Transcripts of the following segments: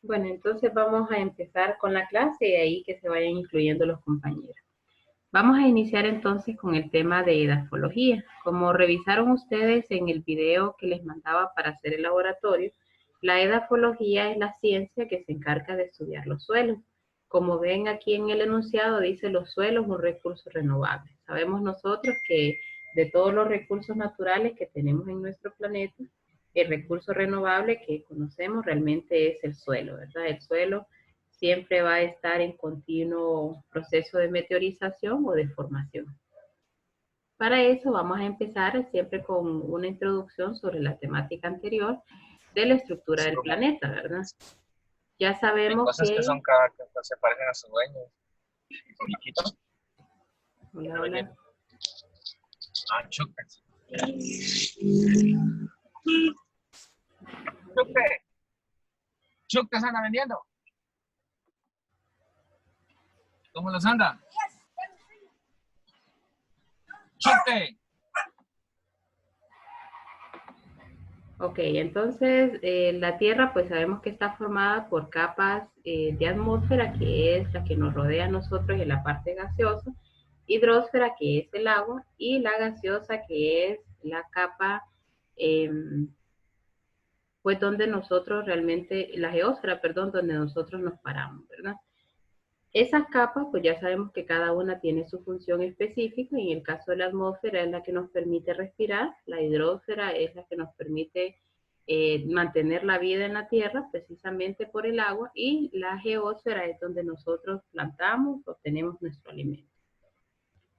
Bueno, entonces vamos a empezar con la clase y ahí que se vayan incluyendo los compañeros. Vamos a iniciar entonces con el tema de edafología. Como revisaron ustedes en el video que les mandaba para hacer el laboratorio, la edafología es la ciencia que se encarga de estudiar los suelos. Como ven aquí en el enunciado, dice los suelos un recurso renovable. Sabemos nosotros que de todos los recursos naturales que tenemos en nuestro planeta, el recurso renovable que conocemos realmente es el suelo, ¿verdad? El suelo siempre va a estar en continuo proceso de meteorización o de formación. Para eso vamos a empezar siempre con una introducción sobre la temática anterior de la estructura del planeta, ¿verdad? Ya Hay sabemos cosas que que... son cada que se parecen a su dueño. Chiquito. Hola, hola. Ah, chucas. Chucte. Chuctes anda vendiendo. ¿Cómo los anda? Chucte. Ok, entonces la Tierra pues sabemos que está formada por capas de atmósfera, que es la que nos rodea a nosotros en la parte gaseosa, hidrosfera, que es el agua, y la gaseosa, que es la capa, eh, pues donde nosotros realmente, la geósfera, perdón, donde nosotros nos paramos, ¿verdad? Esas capas, pues ya sabemos que cada una tiene su función específica. En el caso de la atmósfera es la que nos permite respirar, la hidrosfera es la que nos permite mantener la vida en la Tierra, precisamente por el agua, y la geósfera es donde nosotros plantamos, obtenemos nuestro alimento.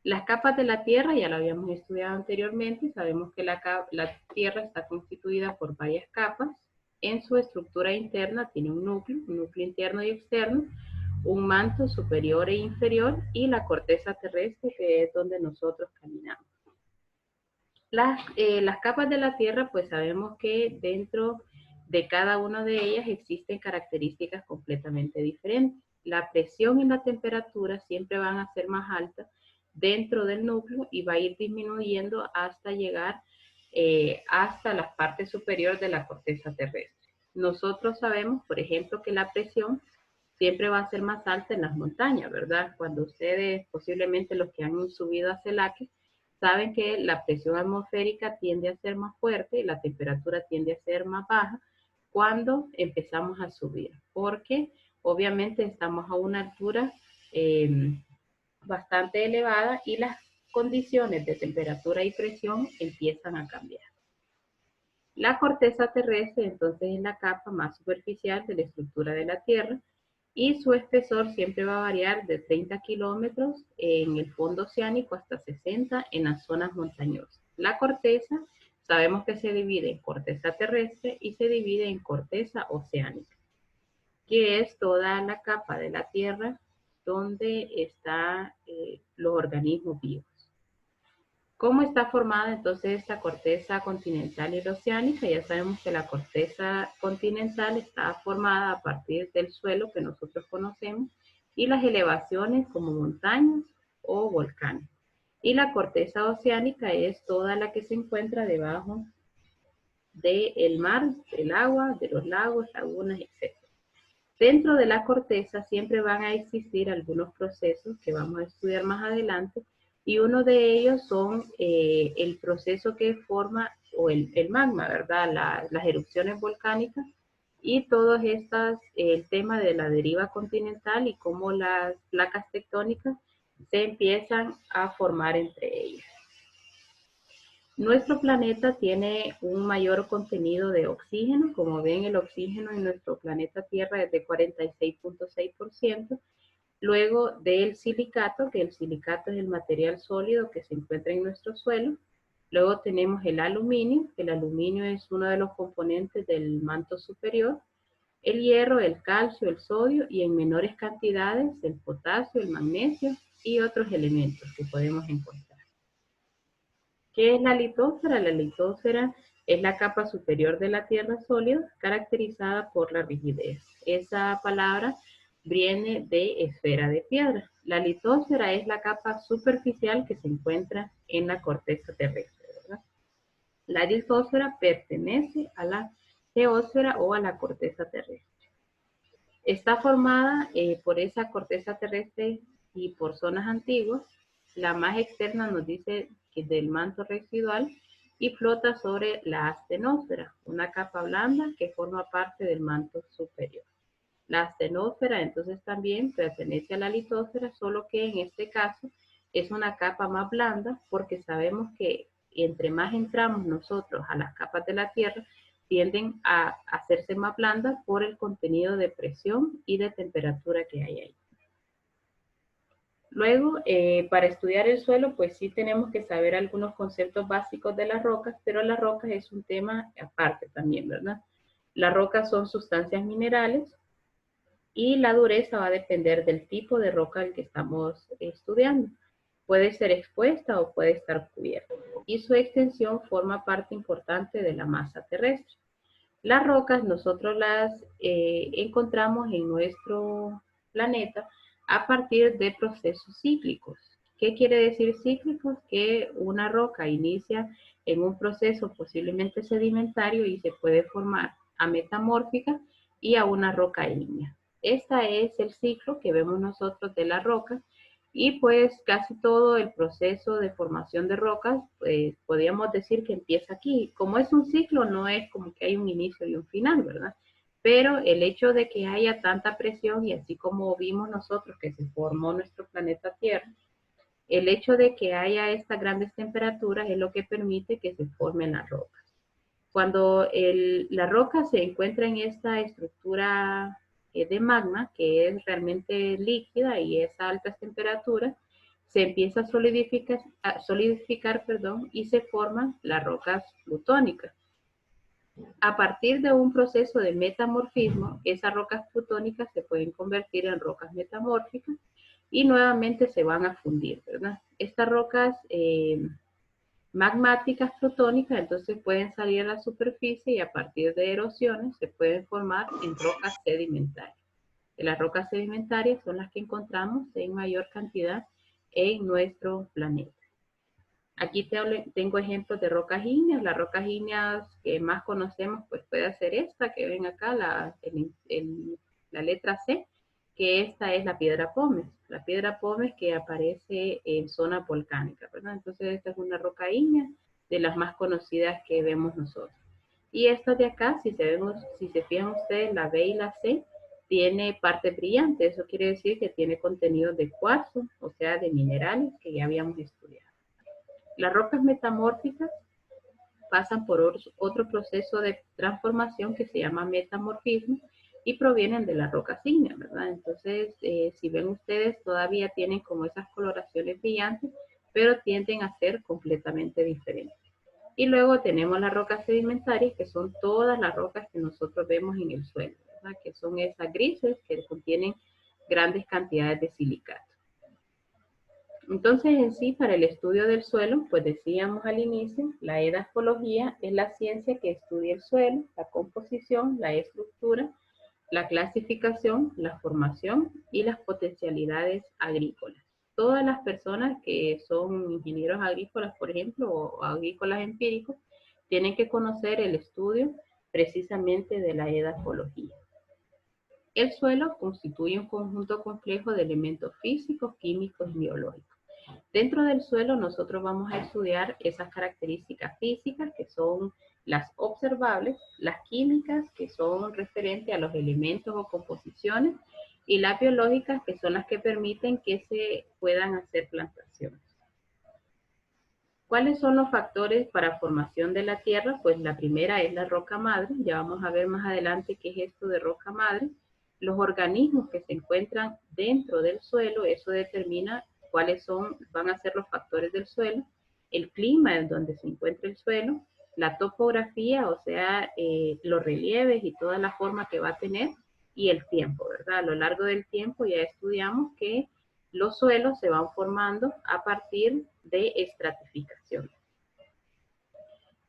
Las capas de la Tierra ya lo habíamos estudiado anteriormente, sabemos que la Tierra está constituida por varias capas. En su estructura interna tiene un núcleo interno y externo, un manto superior e inferior y la corteza terrestre, que es donde nosotros caminamos. Las capas de la Tierra, pues sabemos que dentro de cada una de ellas existen características completamente diferentes. La presión y la temperatura siempre van a ser más altas dentro del núcleo y va a ir disminuyendo hasta llegar hasta la parte superior de la corteza terrestre. Nosotros sabemos, por ejemplo, que la presión siempre va a ser más alta en las montañas, ¿verdad? Cuando ustedes, posiblemente los que han subido a Celaque, saben que la presión atmosférica tiende a ser más fuerte y la temperatura tiende a ser más baja cuando empezamos a subir, porque obviamente estamos a una altura bastante elevada y las condiciones de temperatura y presión empiezan a cambiar. La corteza terrestre entonces es la capa más superficial de la estructura de la Tierra y su espesor siempre va a variar de 30 kilómetros en el fondo oceánico hasta 60 en las zonas montañosas. La corteza sabemos que se divide en corteza terrestre y se divide en corteza oceánica, que es toda la capa de la Tierra donde están los organismos vivos. ¿Cómo está formada entonces esta corteza continental y oceánica? Ya sabemos que la corteza continental está formada a partir del suelo que nosotros conocemos y las elevaciones como montañas o volcanes. Y la corteza oceánica es toda la que se encuentra debajo del mar, del agua, de los lagos, lagunas, etc. Dentro de la corteza siempre van a existir algunos procesos que vamos a estudiar más adelante y uno de ellos son el proceso que forma o el magma, ¿verdad? Las erupciones volcánicas y todos estas, el tema de la deriva continental y cómo las placas tectónicas se empiezan a formar entre ellas. Nuestro planeta tiene un mayor contenido de oxígeno. Como ven, el oxígeno en nuestro planeta Tierra es de 46.6%. Luego del silicato, que el silicato es el material sólido que se encuentra en nuestro suelo. Luego tenemos el aluminio, que el aluminio es uno de los componentes del manto superior. El hierro, el calcio, el sodio y en menores cantidades el potasio, el magnesio y otros elementos que podemos encontrar. ¿Qué es la litosfera? La litosfera es la capa superior de la Tierra sólida caracterizada por la rigidez. Esa palabra viene de esfera de piedra. La litosfera es la capa superficial que se encuentra en la corteza terrestre, ¿verdad? La litosfera pertenece a la geósfera o a la corteza terrestre. Está formada por esa corteza terrestre y por zonas antiguas. La más externa nos dice que del manto residual y flota sobre la astenosfera, una capa blanda que forma parte del manto superior. La astenosfera entonces también pertenece a la litosfera, solo que en este caso es una capa más blanda porque sabemos que entre más entramos nosotros a las capas de la Tierra, tienden a hacerse más blandas por el contenido de presión y de temperatura que hay ahí. Luego, para estudiar el suelo, pues sí tenemos que saber algunos conceptos básicos de las rocas, pero las rocas es un tema aparte también, ¿verdad? Las rocas son sustancias minerales y la dureza va a depender del tipo de roca al que estamos estudiando. Puede ser expuesta o puede estar cubierta, y su extensión forma parte importante de la masa terrestre. Las rocas nosotros las encontramos en nuestro planeta a partir de procesos cíclicos. ¿Qué quiere decir cíclicos? Que una roca inicia en un proceso posiblemente sedimentario y se puede formar a metamórfica y a una roca ígnea. Este es el ciclo que vemos nosotros de las rocas y pues casi todo el proceso de formación de rocas, pues podríamos decir que empieza aquí. Como es un ciclo, no es como que hay un inicio y un final, ¿verdad? Pero el hecho de que haya tanta presión y así como vimos nosotros que se formó nuestro planeta Tierra, el hecho de que haya estas grandes temperaturas es lo que permite que se formen las rocas. Cuando la roca se encuentra en esta estructura de magma, que es realmente líquida y es a altas temperaturas, se empieza a solidificar, y se forman las rocas plutónicas. A partir de un proceso de metamorfismo, esas rocas plutónicas se pueden convertir en rocas metamórficas y nuevamente se van a fundir, ¿verdad? Estas rocas magmáticas plutónicas entonces pueden salir a la superficie y a partir de erosiones se pueden formar en rocas sedimentarias. Las rocas sedimentarias son las que encontramos en mayor cantidad en nuestro planeta. Aquí tengo ejemplos de rocas ígneas. Las rocas ígneas que más conocemos pues puede ser esta que ven acá, la letra C, que esta es la piedra pómez. La piedra pómez que aparece en zona volcánica, ¿verdad? Entonces esta es una roca ígnea de las más conocidas que vemos nosotros. Y esta de acá, si se fijan ustedes, la B y la C, tiene parte brillante. Eso quiere decir que tiene contenido de cuarzo, o sea, de minerales que ya habíamos estudiado. Las rocas metamórficas pasan por otro proceso de transformación que se llama metamorfismo y provienen de las rocas ígneas, ¿verdad? Entonces, si ven ustedes, todavía tienen como esas coloraciones brillantes, pero tienden a ser completamente diferentes. Y luego tenemos las rocas sedimentarias, que son todas las rocas que nosotros vemos en el suelo, ¿verdad? Que son esas grises que contienen grandes cantidades de silicato. Entonces, en sí, para el estudio del suelo, pues decíamos al inicio, la edafología es la ciencia que estudia el suelo, la composición, la estructura, la clasificación, la formación y las potencialidades agrícolas. Todas las personas que son ingenieros agrícolas, por ejemplo, o agrícolas empíricos, tienen que conocer el estudio precisamente de la edafología. El suelo constituye un conjunto complejo de elementos físicos, químicos y biológicos. Dentro del suelo nosotros vamos a estudiar esas características físicas que son las observables, las químicas que son referentes a los elementos o composiciones y las biológicas que son las que permiten que se puedan hacer plantaciones. ¿Cuáles son los factores para formación de la tierra? Pues la primera es la roca madre, ya vamos a ver más adelante qué es esto de roca madre. Los organismos que se encuentran dentro del suelo, eso determina cuáles van a ser los factores del suelo, el clima en donde se encuentra el suelo, la topografía, o sea, los relieves y toda la forma que va a tener, y el tiempo, ¿verdad? A lo largo del tiempo ya estudiamos que los suelos se van formando a partir de estratificación.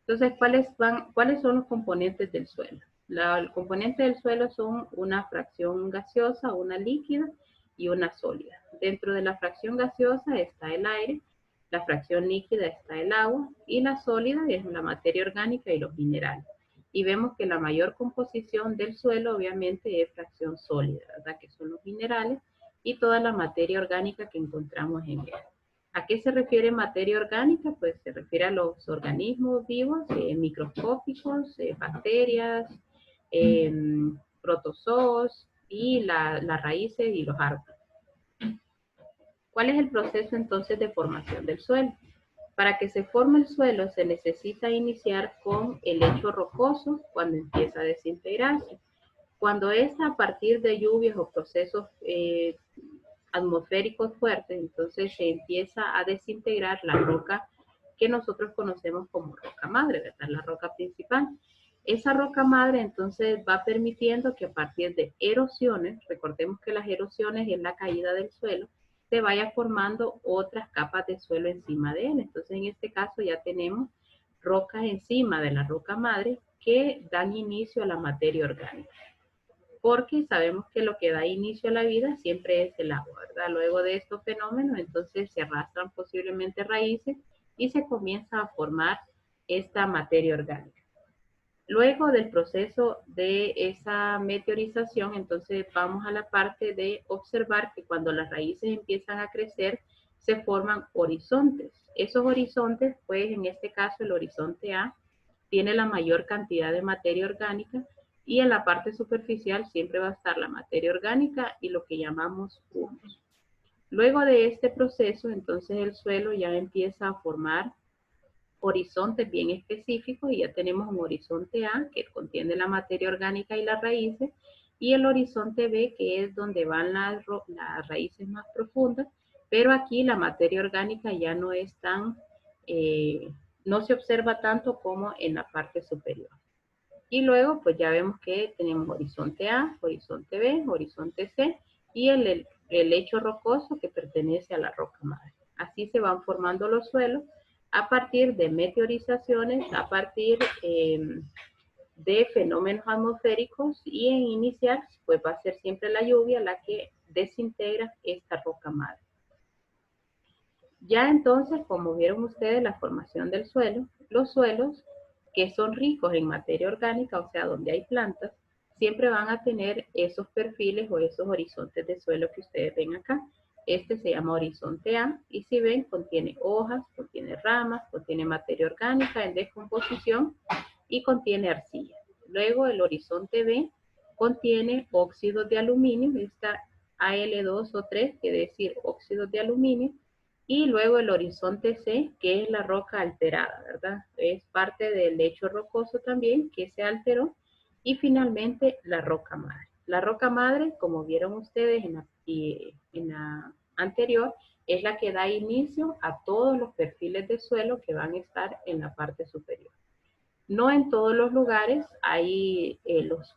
Entonces, ¿cuáles son los componentes del suelo? El componente del suelo son una fracción gaseosa, una líquida y una sólida. Dentro de la fracción gaseosa está el aire, la fracción líquida está el agua y la sólida es la materia orgánica y los minerales. y vemos que la mayor composición del suelo obviamente es fracción sólida, ¿verdad? Que son los minerales y toda la materia orgánica que encontramos en él. ¿A qué se refiere materia orgánica? Pues se refiere a los organismos vivos, microscópicos, bacterias, protozoos y las raíces y los árboles. ¿Cuál es el proceso entonces de formación del suelo? Para que se forme el suelo se necesita iniciar con el lecho rocoso cuando empieza a desintegrarse. Cuando es a partir de lluvias o procesos atmosféricos fuertes, entonces se empieza a desintegrar la roca que nosotros conocemos como roca madre, ¿verdad? La roca principal. Esa roca madre entonces va permitiendo que a partir de erosiones, recordemos que las erosiones es la caída del suelo, se vaya formando otras capas de suelo encima de él. Entonces en este caso ya tenemos rocas encima de la roca madre que dan inicio a la materia orgánica. Porque sabemos que lo que da inicio a la vida siempre es el agua, ¿verdad? Luego de estos fenómenos, entonces se arrastran posiblemente raíces y se comienza a formar esta materia orgánica. Luego del proceso de esa meteorización, entonces vamos a la parte de observar que cuando las raíces empiezan a crecer, se forman horizontes. Esos horizontes, pues en este caso el horizonte A, tiene la mayor cantidad de materia orgánica y en la parte superficial siempre va a estar la materia orgánica y lo que llamamos humus. Luego de este proceso, entonces el suelo ya empieza a formar horizontes bien específicos y ya tenemos un horizonte A que contiene la materia orgánica y las raíces y el horizonte B que es donde van las raíces más profundas, pero aquí la materia orgánica ya no es tan, no se observa tanto como en la parte superior. Y luego pues ya vemos que tenemos horizonte A, horizonte B, horizonte C y el lecho rocoso que pertenece a la roca madre. Así se van formando los suelos a partir de meteorizaciones, a partir de fenómenos atmosféricos y en inicial pues va a ser siempre la lluvia la que desintegra esta roca madre. Ya entonces, como vieron ustedes, la formación del suelo, los suelos que son ricos en materia orgánica, o sea, donde hay plantas, siempre van a tener esos perfiles o esos horizontes de suelo que ustedes ven acá. Este se llama horizonte A y si ven, contiene hojas, contiene ramas, contiene materia orgánica en descomposición y contiene arcilla. Luego el horizonte B contiene óxidos de aluminio, esta Al2 o 3, quiere decir óxidos de aluminio, y luego el horizonte C, que es la roca alterada, ¿verdad? Es parte del lecho rocoso también que se alteró. Y finalmente la roca madre. La roca madre, como vieron ustedes en la anterior, es la que da inicio a todos los perfiles de suelo que van a estar en la parte superior. No en todos los lugares hay los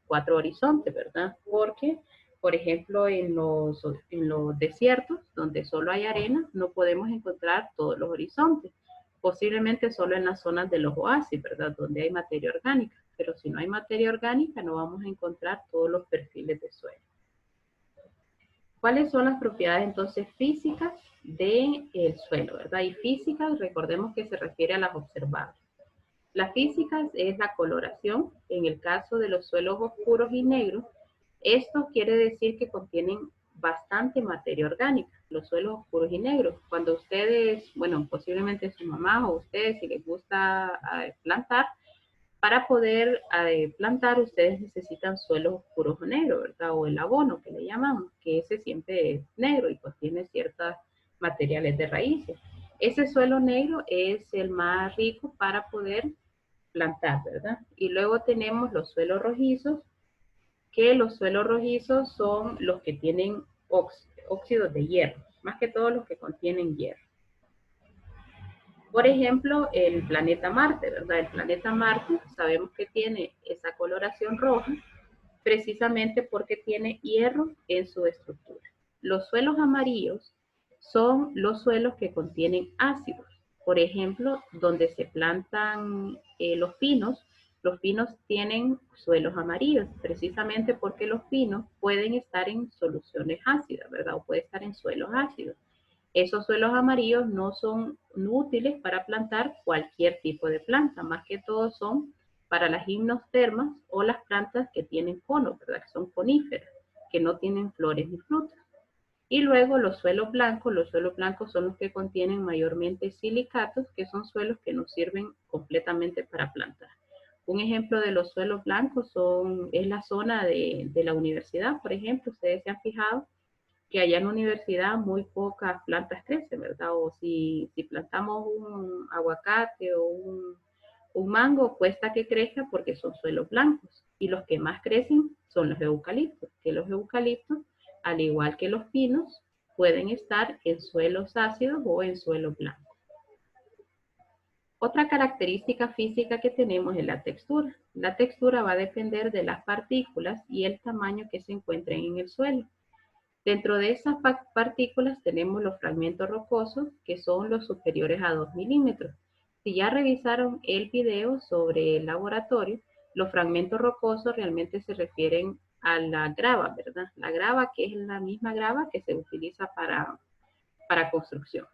4 horizontes, ¿verdad? Porque, por ejemplo, en los desiertos, donde solo hay arena, no podemos encontrar todos los horizontes. Posiblemente solo en las zonas de los oasis, ¿verdad? Donde hay materia orgánica. Pero si no hay materia orgánica, no vamos a encontrar todos los perfiles de suelo. ¿Cuáles son las propiedades entonces físicas del suelo, ¿verdad? Y físicas, recordemos que se refiere a las observables. La física es la coloración. En el caso de los suelos oscuros y negros, esto quiere decir que contienen bastante materia orgánica, los suelos oscuros y negros. Cuando ustedes, bueno, posiblemente su mamá o ustedes, si les gusta plantar, para poder plantar ustedes necesitan suelos oscuros o negros, ¿verdad? O el abono que le llamamos, que ese siempre es negro y contiene ciertos materiales de raíces. Ese suelo negro es el más rico para poder plantar, ¿verdad? Y luego tenemos los suelos rojizos, que los suelos rojizos son los que tienen óxidos de hierro, más que todos los que contienen hierro. Por ejemplo, el planeta Marte, ¿verdad? El planeta Marte sabemos que tiene esa coloración roja precisamente porque tiene hierro en su estructura. Los suelos amarillos son los suelos que contienen ácidos. Por ejemplo, donde se plantan los pinos tienen suelos amarillos, precisamente porque los pinos pueden estar en soluciones ácidas, ¿verdad? O puede estar en suelos ácidos. Esos suelos amarillos no son útiles para plantar cualquier tipo de planta, más que todo son para las gimnospermas o las plantas que tienen conos, ¿verdad? Que son coníferas, que no tienen flores ni frutas. Y luego los suelos blancos son los que contienen mayormente silicatos, que son suelos que nos sirven completamente para plantar. Un ejemplo de los suelos blancos es la zona de la universidad, por ejemplo. Ustedes se han fijado que allá en la universidad muy pocas plantas crecen, ¿verdad? O si plantamos un aguacate o un mango, cuesta que crezca porque son suelos blancos. Y los que más crecen son los eucaliptos, que los eucaliptos, al igual que los pinos, pueden estar en suelos ácidos o en suelos blancos. Otra característica física que tenemos es la textura. La textura va a depender de las partículas y el tamaño que se encuentren en el suelo. Dentro de esas partículas tenemos los fragmentos rocosos, que son los superiores a 2 milímetros. Si ya revisaron el video sobre el laboratorio, los fragmentos rocosos realmente se refieren a la grava, ¿verdad? La grava, que es la misma grava que se utiliza para construcción.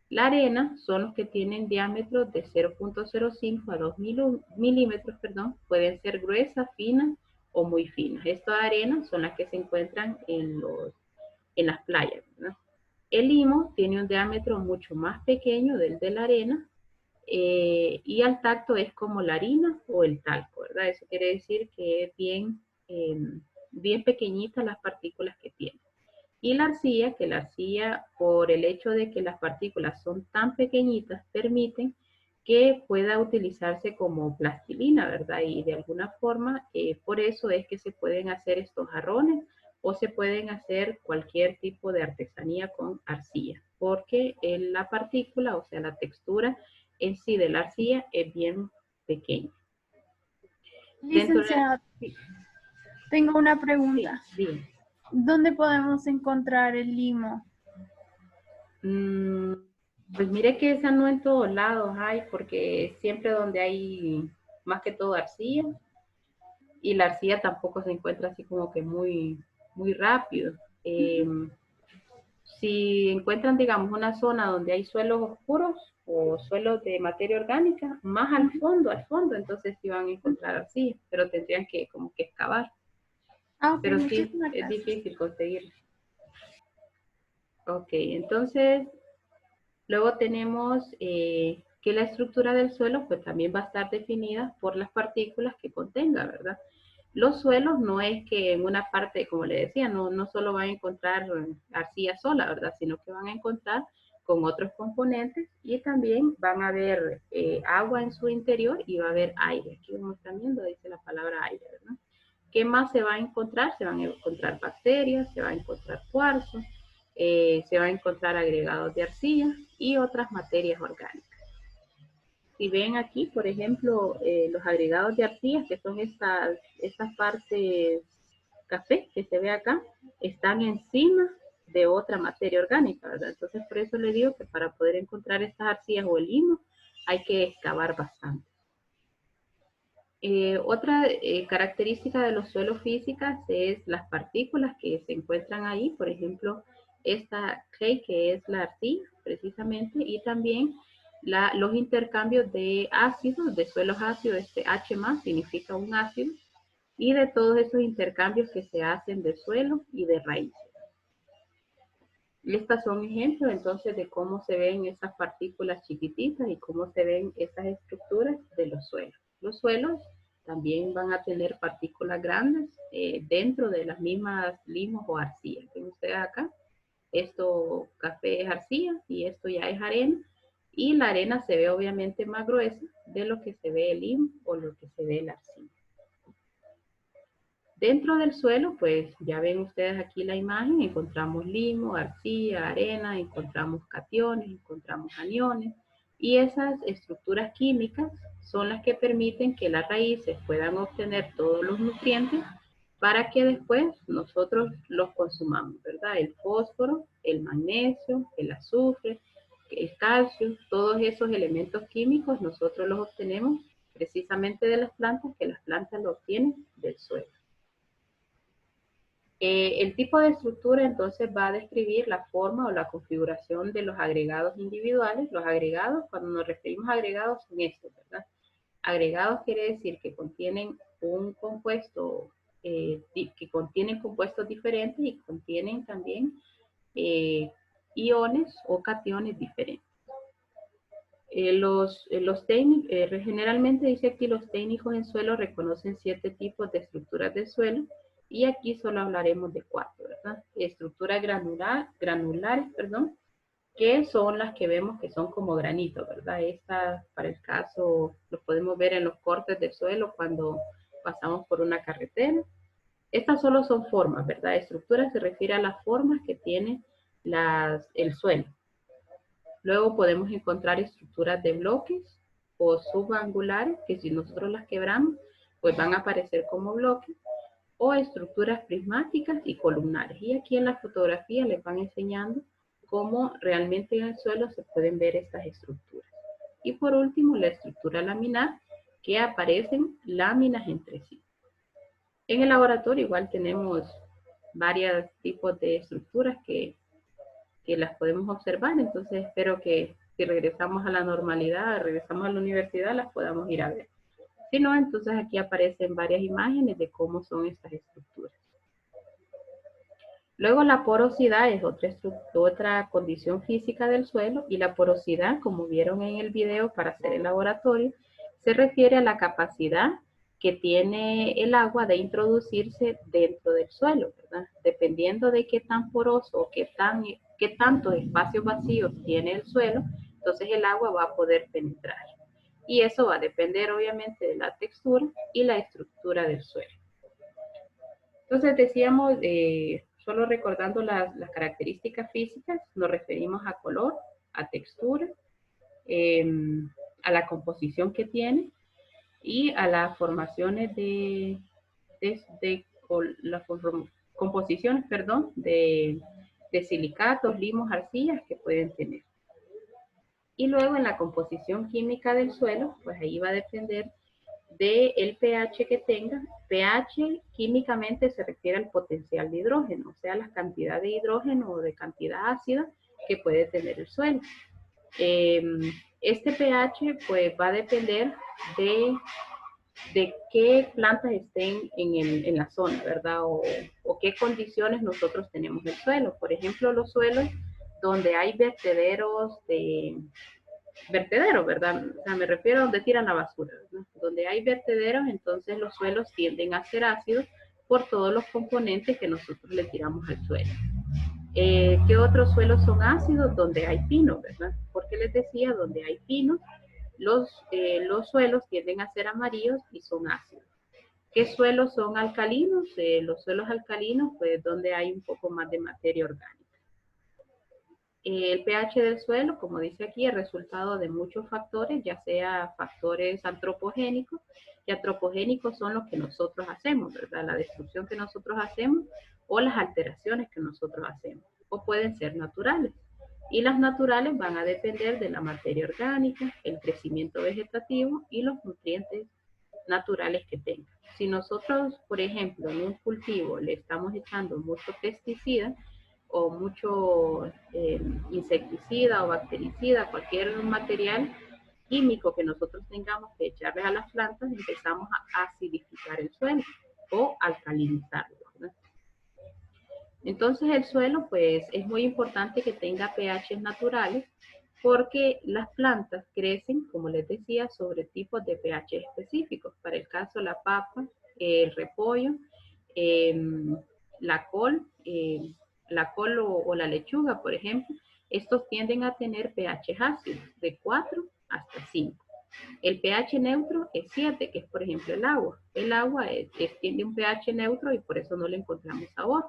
La arena son los que tienen diámetros de 0.05 a 2 milímetros, pueden ser gruesas, finas o muy finas. Estas arenas son las que se encuentran en las playas, ¿verdad? El limo tiene un diámetro mucho más pequeño del de la arena y al tacto es como la harina o el talco, ¿verdad? Eso quiere decir que es bien pequeñitas las partículas que tiene. Y la arcilla, por el hecho de que las partículas son tan pequeñitas, permiten que pueda utilizarse como plastilina, ¿verdad? Y de alguna forma, por eso es que se pueden hacer estos jarrones o se pueden hacer cualquier tipo de artesanía con arcilla, porque la partícula, o sea, la textura en sí de la arcilla es bien pequeña. Licenciada, tengo una pregunta. Sí, bien. ¿Dónde podemos encontrar el limo? Pues mire que esa no en todos lados hay, porque siempre donde hay más que todo arcilla, y la arcilla tampoco se encuentra así como que muy rápido. Si encuentran, digamos, una zona donde hay suelos oscuros o suelos de materia orgánica, más al fondo, entonces sí van a encontrar arcilla, pero tendrían que como que excavar. Ah, okay, pero sí, es difícil conseguirlo. Ok, entonces, luego tenemos que la estructura del suelo pues también va a estar definida por las partículas que contenga, ¿verdad? Los suelos no es que en una parte, como le decía, no solo van a encontrar arcilla sola, ¿verdad? Sino que van a encontrar con otros componentes y también van a haber agua en su interior y va a haber aire. Aquí como están viendo, dice la palabra aire, ¿verdad? ¿Qué más se va a encontrar? Se van a encontrar bacterias, se va a encontrar cuarzo, se va a encontrar agregados de arcilla y otras materias orgánicas. Si ven aquí, por ejemplo, los agregados de arcilla, que son estas partes café que se ve acá, están encima de otra materia orgánica, ¿verdad? Entonces, por eso le digo que para poder encontrar estas arcillas o el limo, hay que excavar bastante. Otra característica de los suelos físicas es las partículas que se encuentran ahí, por ejemplo, esta clay que es la arcilla precisamente, y también los intercambios de ácidos, de suelos ácidos, este H+ significa un ácido, y de todos esos intercambios que se hacen de suelo y de raíces. Y estas son ejemplos entonces de cómo se ven esas partículas chiquititas y cómo se ven esas estructuras de los suelos. Los suelos también van a tener partículas grandes dentro de las mismas limos o arcillas. Ven ustedes acá, esto café es arcilla y esto ya es arena. Y la arena se ve obviamente más gruesa de lo que se ve el limo o lo que se ve la arcilla. Dentro del suelo, pues ya ven ustedes aquí la imagen, encontramos limo, arcilla, arena, encontramos cationes, encontramos aniones, y esas estructuras químicas son las que permiten que las raíces puedan obtener todos los nutrientes para que después nosotros los consumamos, ¿verdad? El fósforo, el magnesio, el azufre, el calcio, todos esos elementos químicos nosotros los obtenemos precisamente de las plantas, que las plantas lo obtienen del suelo. El tipo de estructura entonces va a describir la forma o la configuración de los agregados individuales. Los agregados, cuando nos referimos a agregados, son estos, ¿verdad? Agregados quiere decir que contienen un compuesto, que contienen compuestos diferentes y contienen también iones o cationes diferentes. Generalmente dice aquí los técnicos en suelo reconocen 7 tipos de estructuras de suelo y aquí solo hablaremos de 4, ¿verdad? Estructuras granulares, perdón, que son las que vemos que son como granitos, ¿verdad? Estas, para el caso, los podemos ver en los cortes del suelo cuando pasamos por una carretera. Estas solo son formas, ¿verdad? Estructura se refiere a las formas que tiene el suelo. Luego podemos encontrar estructuras de bloques o subangulares, que si nosotros las quebramos, pues van a aparecer como bloques, o estructuras prismáticas y columnares. Y aquí en la fotografía les van enseñando cómo realmente en el suelo se pueden ver estas estructuras. Y por último, la estructura laminar, que aparecen láminas entre sí. En el laboratorio igual tenemos varios tipos de estructuras que las podemos observar, entonces espero que si regresamos a la normalidad, regresamos a la universidad, las podamos ir a ver. Si no, entonces aquí aparecen varias imágenes de cómo son estas estructuras. Luego la porosidad es otra condición física del suelo y la porosidad, como vieron en el video para hacer el laboratorio, se refiere a la capacidad que tiene el agua de introducirse dentro del suelo, ¿verdad? Dependiendo de qué tan poroso o qué tantos espacios vacíos tiene el suelo, entonces el agua va a poder penetrar. Y eso va a depender obviamente de la textura y la estructura del suelo. Entonces decíamos, solo recordando las características físicas, nos referimos a color, a textura, a la composición que tiene y a las formaciones composiciones, perdón, de silicatos, limos, arcillas que pueden tener. Y luego en la composición química del suelo, pues ahí va a depender del pH que tenga. pH químicamente se refiere al potencial de hidrógeno, o sea, la cantidad de hidrógeno o de cantidad ácida que puede tener el suelo. Este pH pues va a depender de qué plantas estén en la zona, ¿verdad? O qué condiciones nosotros tenemos el suelo. Por ejemplo, los suelos donde hay vertederos, ¿verdad? O sea, me refiero a donde tiran la basura, ¿verdad? Donde hay vertederos, entonces los suelos tienden a ser ácidos por todos los componentes que nosotros le tiramos al suelo. ¿Qué otros suelos son ácidos? Donde hay pinos, ¿verdad? Porque les decía, donde hay pinos, los suelos tienden a ser amarillos y son ácidos. ¿Qué suelos son alcalinos? Los suelos alcalinos, pues donde hay un poco más de materia orgánica. El pH del suelo, como dice aquí, es resultado de muchos factores, ya sea factores antropogénicos, y antropogénicos son los que nosotros hacemos, ¿verdad? La destrucción que nosotros hacemos o las alteraciones que nosotros hacemos, o pueden ser naturales. Y las naturales van a depender de la materia orgánica, el crecimiento vegetativo y los nutrientes naturales que tenga. Si nosotros, por ejemplo, en un cultivo le estamos echando mucho pesticida o mucho insecticida o bactericida, cualquier material químico que nosotros tengamos que echarle a las plantas, empezamos a acidificar el suelo o alcalinizarlo, ¿verdad? Entonces el suelo pues es muy importante que tenga pHs naturales porque las plantas crecen, como les decía, sobre tipos de pH específicos. Para el caso la papa, el repollo, la col o la lechuga, por ejemplo, estos tienden a tener pH ácidos de 4 hasta 5. El pH neutro es 7, que es por ejemplo el agua. El agua tiene un pH neutro y por eso no le encontramos sabor,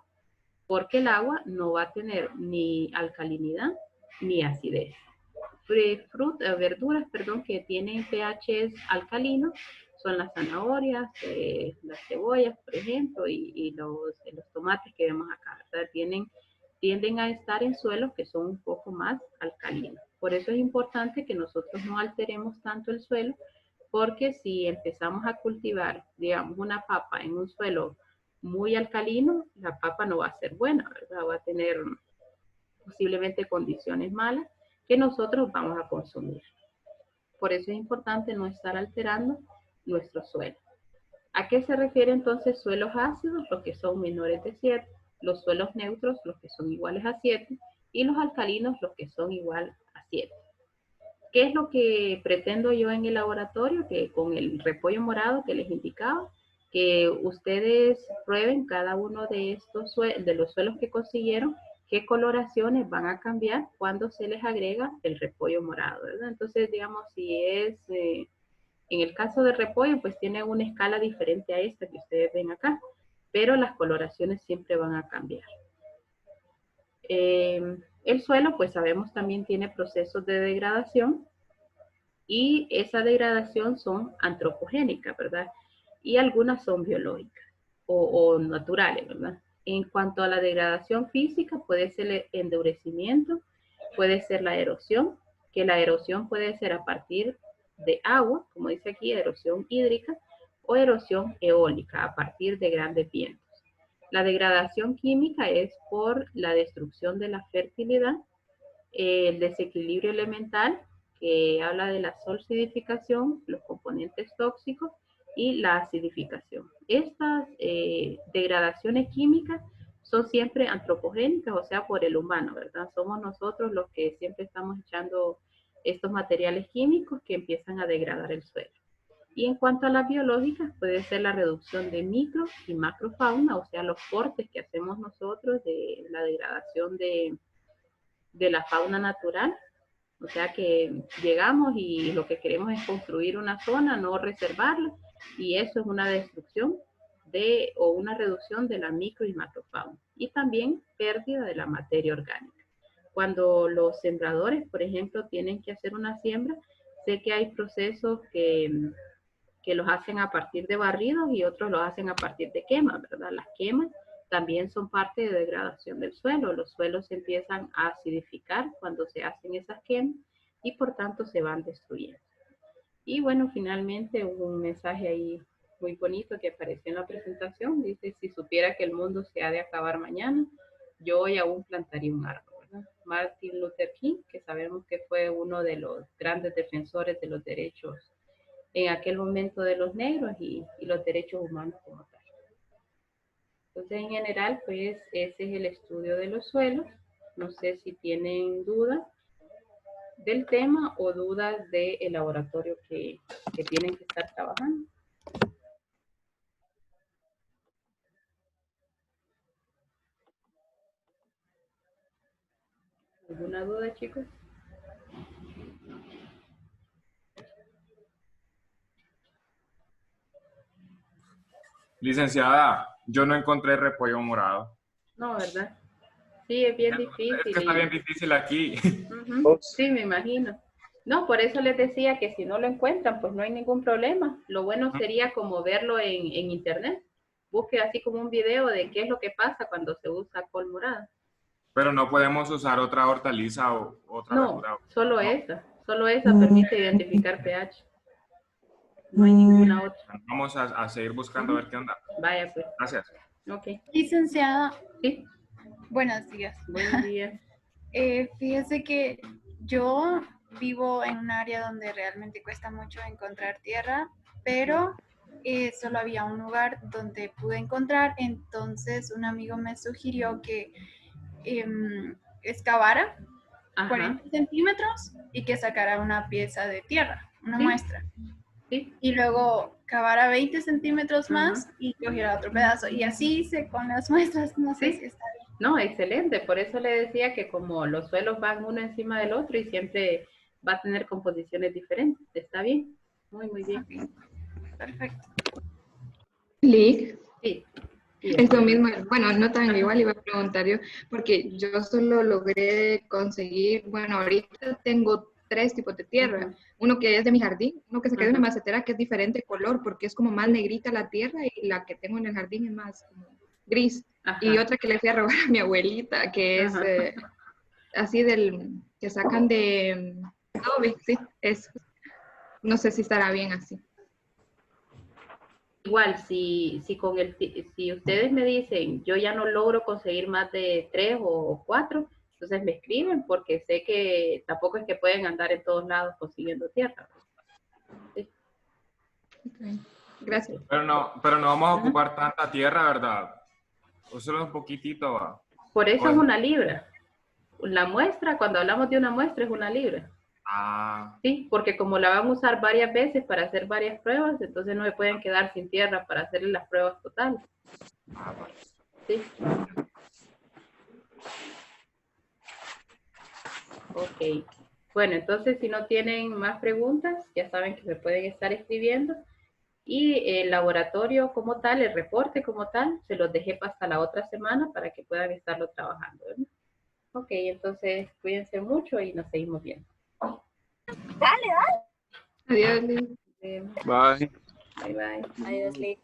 porque el agua no va a tener ni alcalinidad ni acidez. Verduras, que tienen pHs alcalinos son las zanahorias, las cebollas, por ejemplo, y los tomates que vemos acá, ¿verdad? Tienden a estar en suelos que son un poco más alcalinos. Por eso es importante que nosotros no alteremos tanto el suelo, porque si empezamos a cultivar, digamos, una papa en un suelo muy alcalino, la papa no va a ser buena, ¿verdad? Va a tener posiblemente condiciones malas que nosotros vamos a consumir. por eso es importante no estar alterando nuestro suelo. ¿A qué se refiere entonces suelos ácidos? Los que son menores de 7, los suelos neutros, los que son iguales a 7, y los alcalinos, los que son igual a 7. ¿Qué es lo que pretendo yo en el laboratorio? Que con el repollo morado que les indicaba, que ustedes prueben cada uno de estos de los suelos que consiguieron, qué coloraciones van a cambiar cuando se les agrega el repollo morado, ¿verdad? Entonces, digamos, si es, en el caso del repollo, pues tiene una escala diferente a esta que ustedes ven acá, pero las coloraciones siempre van a cambiar. El suelo, pues sabemos, también tiene procesos de degradación y esa degradación son antropogénicas, ¿verdad? Y algunas son biológicas o naturales, ¿verdad? En cuanto a la degradación física, puede ser el endurecimiento, puede ser la erosión, que la erosión puede ser a partir de agua, como dice aquí, erosión hídrica, o erosión eólica, a partir de grandes vientos. La degradación química es por la destrucción de la fertilidad, el desequilibrio elemental, que habla de la solcidificación, los componentes tóxicos y la acidificación. Estas degradaciones químicas son siempre antropogénicas, o sea, por el humano, ¿verdad? Somos nosotros los que siempre estamos echando estos materiales químicos que empiezan a degradar el suelo. Y en cuanto a las biológicas, puede ser la reducción de micro y macrofauna, o sea, los cortes que hacemos nosotros de la degradación de la fauna natural. O sea que llegamos y lo que queremos es construir una zona, no reservarla, y eso es una destrucción o una reducción de la micro y macrofauna. Y también pérdida de la materia orgánica. Cuando los sembradores, por ejemplo, tienen que hacer una siembra, sé que hay procesos que los hacen a partir de barridos y otros los hacen a partir de quemas, ¿verdad? Las quemas también son parte de degradación del suelo. Los suelos se empiezan a acidificar cuando se hacen esas quemas y por tanto se van destruyendo. Y bueno, finalmente hubo un mensaje ahí muy bonito que apareció en la presentación. Dice, si supiera que el mundo se ha de acabar mañana, yo hoy aún plantaría un árbol, ¿verdad? Martin Luther King, que sabemos que fue uno de los grandes defensores de los derechos en aquel momento de los negros y los derechos humanos como tal. Entonces, en general, pues ese es el estudio de los suelos. No sé si tienen dudas del tema o dudas del laboratorio que tienen que estar trabajando. ¿Alguna duda, chicos? Licenciada, yo no encontré repollo morado. No, ¿verdad? Sí, es bien difícil. Es que está bien difícil aquí. Sí, me imagino. No, por eso les decía que si no lo encuentran, pues no hay ningún problema. Lo bueno sería como verlo en internet. Busque así como un video de qué es lo que pasa cuando se usa col morada. Pero no podemos usar otra hortaliza o otra verdura. No, solo esa. Solo esa permite identificar pH. No hay ninguna otra. Vamos a seguir buscando a ver qué onda. Vaya, pues. Gracias. Ok. Licenciada, Sí, buenos días. buen día. Fíjese que yo vivo en un área donde realmente cuesta mucho encontrar tierra, pero solo había un lugar donde pude encontrar, entonces un amigo me sugirió que excavara Ajá. 40 centímetros y que sacara una pieza de tierra, una Sí. muestra. Sí. Y luego cavara 20 centímetros más y cogiera otro pedazo. Y así hice con las muestras, no sé Sí. si está bien. No, excelente. Por eso le decía que como los suelos van uno encima del otro y siempre va a tener composiciones diferentes. Está bien. Muy, muy bien. Okay. Perfecto. Lick, Sí. es lo mismo, bueno, no tan igual, iba a preguntar yo, porque yo solo logré conseguir, bueno, ahorita tengo 3 tipos de tierra, uno que es de mi jardín, uno que se queda en una macetera que es diferente color, porque es como más negrita la tierra, y la que tengo en el jardín es más como gris, y otra que le fui a robar a mi abuelita, que es así que sacan de adobe, sí, es, no sé si estará bien así. Igual, si ustedes me dicen, yo ya no logro conseguir más de 3 o 4, entonces me escriben porque sé que tampoco es que pueden andar en todos lados consiguiendo tierra. Gracias. Pero no vamos a ocupar tanta tierra, ¿verdad? O solo un poquitito, va. Por eso es Bueno. 1 libra. La muestra, cuando hablamos de una muestra, es 1 libra. Ah, Sí, porque como la vamos a usar varias veces para hacer varias pruebas, entonces no me pueden quedar sin tierra para hacerle las pruebas totales. vale. Sí. Ok. Bueno, entonces si no tienen más preguntas, ya saben que se pueden estar escribiendo. Y el laboratorio como tal, el reporte como tal, se los dejé hasta la otra semana para que puedan estarlo trabajando, ¿verdad? Ok, entonces cuídense mucho y nos seguimos viendo. Adiós, Liz. Bye. Bye bye. Adiós, Lee.